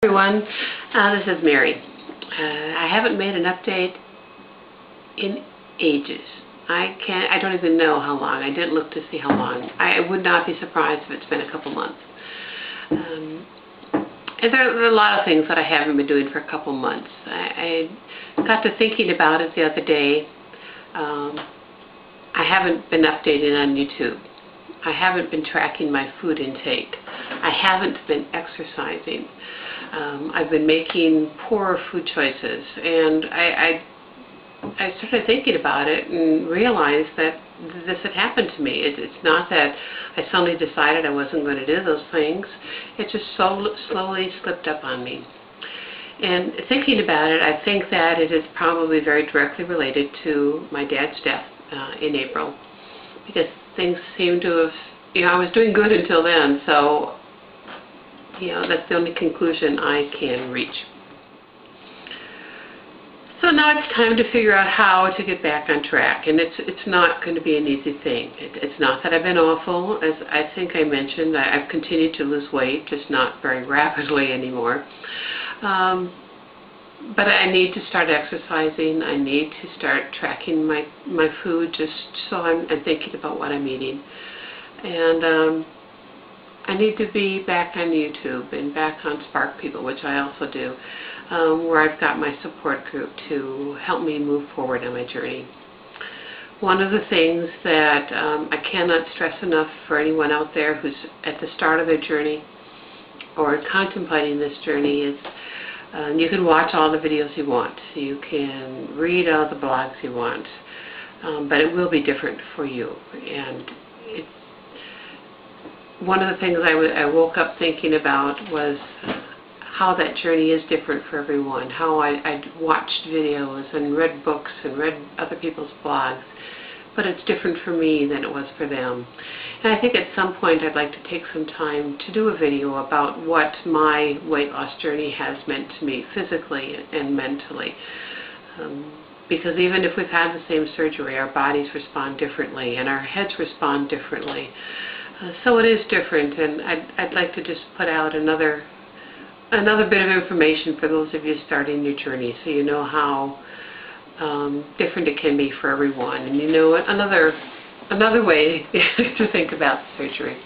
Everyone, this is Mary. I haven't made an update in ages. I don't even know how long. I didn't look to see how long. I would not be surprised if it's been a couple months. And there are a lot of things that I haven't been doing for a couple months. I got to thinking about it the other day. I haven't been updating on YouTube. I haven't been tracking my food intake. I haven't been exercising. I've been making poor food choices, and I started thinking about it and realized that this had happened to me. It's not that I suddenly decided I wasn't going to do those things. It just slowly slipped up on me. And thinking about it, I think that it is probably very directly related to my dad's death in April, because things seem to have, I was doing good until then, so that's the only conclusion I can reach. So now it's time to figure out how to get back on track, and it's not going to be an easy thing. It's not that I've been awful. As I think I mentioned, I've continued to lose weight, just not very rapidly anymore. But I need to start exercising. I need to start tracking my food, just so I'm thinking about what I'm eating. And I need to be back on YouTube and back on Spark People, which I also do, where I've got my support group to help me move forward on my journey. One of the things that I cannot stress enough for anyone out there who's at the start of their journey or contemplating this journey is you can watch all the videos you want. You can read all the blogs you want, but it will be different for you. And one of the things I woke up thinking about was how that journey is different for everyone, how I watched videos and read books and read other people's blogs, but it's different for me than it was for them. And I think at some point I'd like to take some time to do a video about what my weight loss journey has meant to me physically and mentally. Because even if we've had the same surgery, our bodies respond differently and our heads respond differently. So it is different, and I'd like to just put out another bit of information for those of you starting your journey, so you know how different it can be for everyone, and you know another way to think about the surgery.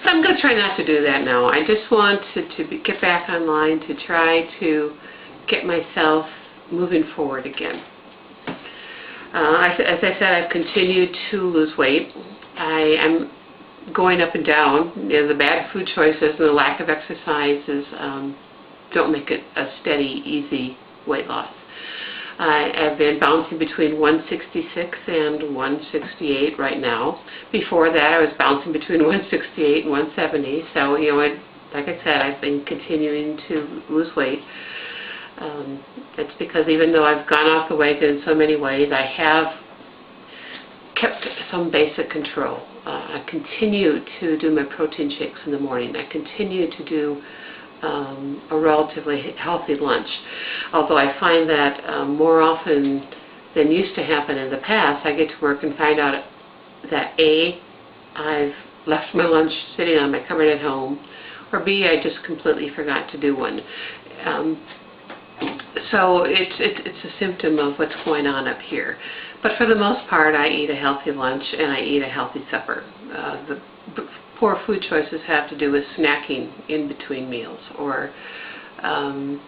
But I'm going to try not to do that now. I just want to get back online to try to get myself moving forward again. As I said, I've continued to lose weight. I'm going up and down. The bad food choices and the lack of exercises don't make it a steady, easy weight loss. I've been bouncing between 166 and 168 right now. Before that, I was bouncing between 168 and 170. So, like I said, I've been continuing to lose weight. That's because even though I've gone off the wagon in so many ways, I have kept some basic control. I continue to do my protein shakes in the morning. I continue to do a relatively healthy lunch. Although I find that more often than used to happen in the past, I get to work and find out that A, I've left my lunch sitting on my cupboard at home, or B, I just completely forgot to do one. So it's a symptom of what's going on up here. But for the most part, I eat a healthy lunch and I eat a healthy supper. The poor food choices have to do with snacking in between meals, or having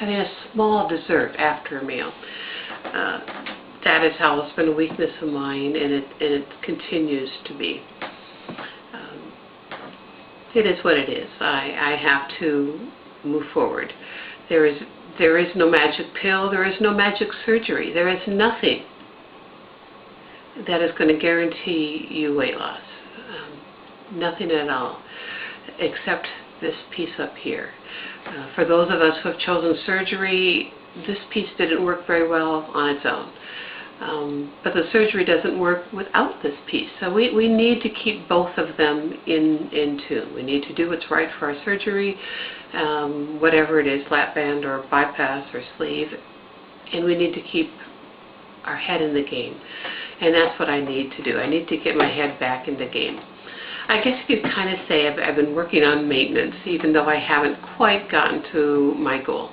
a small dessert after a meal. That is how it's been a weakness of mine, and it continues to be. It is what it is. I have to move forward. There is no magic pill. There is no magic surgery. There is nothing that is going to guarantee you weight loss. Nothing at all, except this piece up here. For those of us who have chosen surgery, this piece didn't work very well on its own. But the surgery doesn't work without this piece. So we need to keep both of them in tune. We need to do what's right for our surgery, whatever it is, lap band or bypass or sleeve, and we need to keep our head in the game. And that's what I need to do. I need to get my head back in the game. I guess you could kind of say I've been working on maintenance, even though I haven't quite gotten to my goal.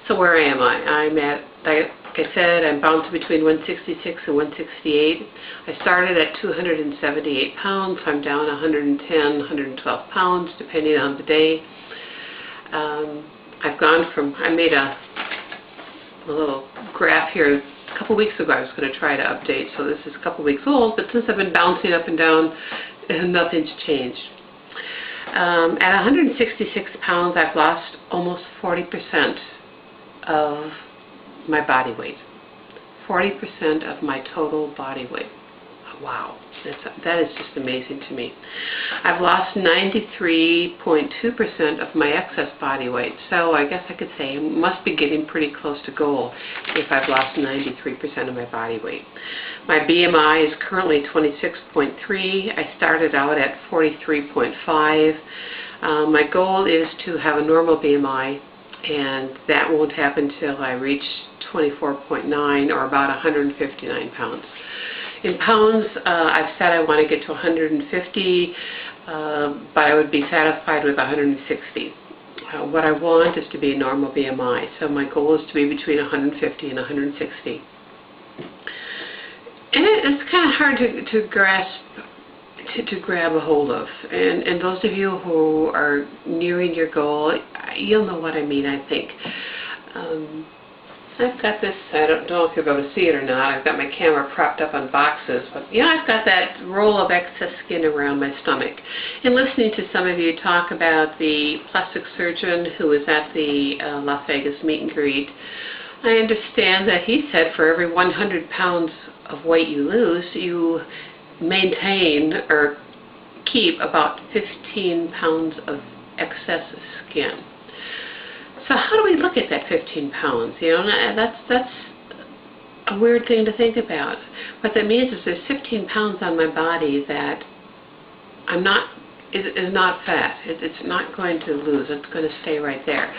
So where am I? I'm at, like I said, I'm bouncing between 166 and 168. I started at 278 pounds, so I'm down 110, 112 pounds, depending on the day. I've gone from, I made a little graph here a couple weeks ago. I was going to try to update, so this is a couple weeks old, but since I've been bouncing up and down, nothing's changed. At 166 pounds, I've lost almost 40% of my body weight. 40% of my total body weight. Wow, that is just amazing to me. I've lost 93.2% of my excess body weight, so I guess I could say I must be getting pretty close to goal if I've lost 93% of my body weight. My BMI is currently 26.3. I started out at 43.5. My goal is to have a normal BMI, and that won't happen till I reach 24.9 or about 159 pounds. In pounds, I've said I want to get to 150, but I would be satisfied with 160. What I want is to be a normal BMI, so my goal is to be between 150 and 160. And it's kind of hard to grasp, to grab a hold of. And those of you who are nearing your goal, you'll know what I mean, I think. I've got this, I don't know if you'll be able to see it or not, I've got my camera propped up on boxes, but yeah, I've got that roll of excess skin around my stomach. And listening to some of you talk about the plastic surgeon who was at the Las Vegas meet and greet, I understand that he said for every 100 pounds of weight you lose, you maintain or keep about 15 pounds of excess skin. So how do we look at that 15 pounds? You know, that's a weird thing to think about. What that means is there's 15 pounds on my body that is not fat. It's not going to lose. It's going to stay right there.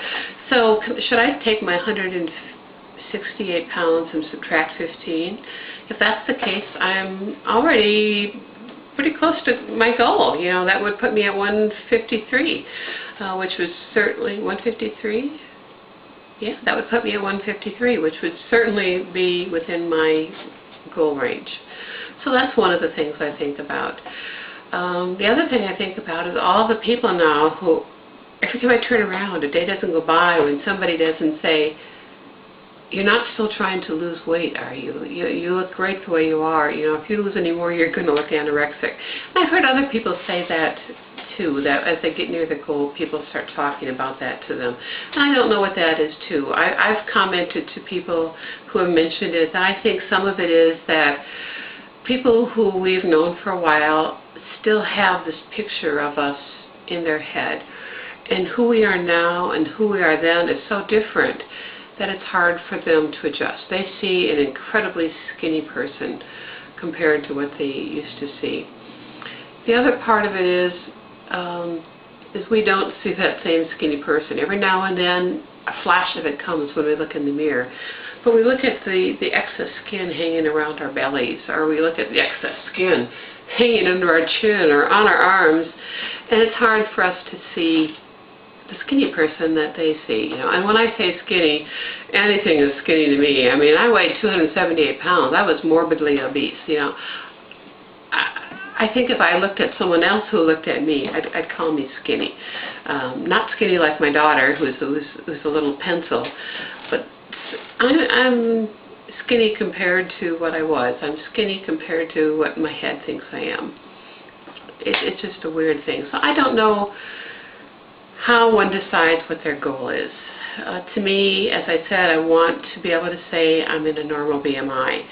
So should I take my 168 pounds and subtract 15? If that's the case, I'm already pretty close to my goal. You know, that would put me at 153, which was certainly 153. Yeah, that would put me at 153, which would certainly be within my goal range. So that's one of the things I think about. The other thing I think about is all the people now who, every time I turn around, a day doesn't go by when somebody doesn't say, "You're not still trying to lose weight, are you? You look great the way you are. You know, if you lose any more, you're going to look anorexic." And I've heard other people say that too, that as they get near the goal, people start talking about that to them. And I don't know what that is too. I've commented to people who have mentioned it, and I think some of it is that people who we've known for a while still have this picture of us in their head. And who we are now and who we are then is so different that it's hard for them to adjust. They see an incredibly skinny person compared to what they used to see. The other part of it is we don't see that same skinny person. Every now and then a flash of it comes when we look in the mirror. But we look at the excess skin hanging around our bellies, or we look at the excess skin hanging under our chin or on our arms, and it's hard for us to see the skinny person that they see, you know. And when I say skinny, anything is skinny to me. I mean, I weighed 278 pounds. I was morbidly obese, you know. I think if I looked at someone else who looked at me, I'd call me skinny. Not skinny like my daughter, who's a little pencil, but I'm skinny compared to what I was. I'm skinny compared to what my head thinks I am. It's just a weird thing. So I don't know how one decides what their goal is. To me, as I said, I want to be able to say I'm in a normal BMI.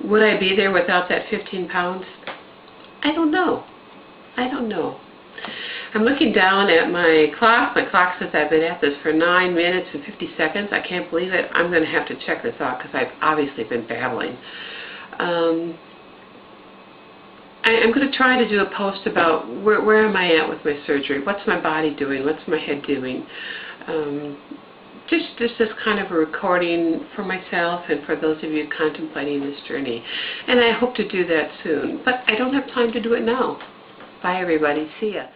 Would I be there without that 15 pounds? I don't know. I don't know. I'm looking down at my clock. My clock says I've been at this for 9 minutes and 50 seconds. I can't believe it. I'm going to have to check this out because I've obviously been babbling. I'm going to try to do a post about where am I at with my surgery, what's my body doing, what's my head doing. Just as kind of a recording for myself and for those of you contemplating this journey. And I hope to do that soon, but I don't have time to do it now. Bye, everybody. See ya.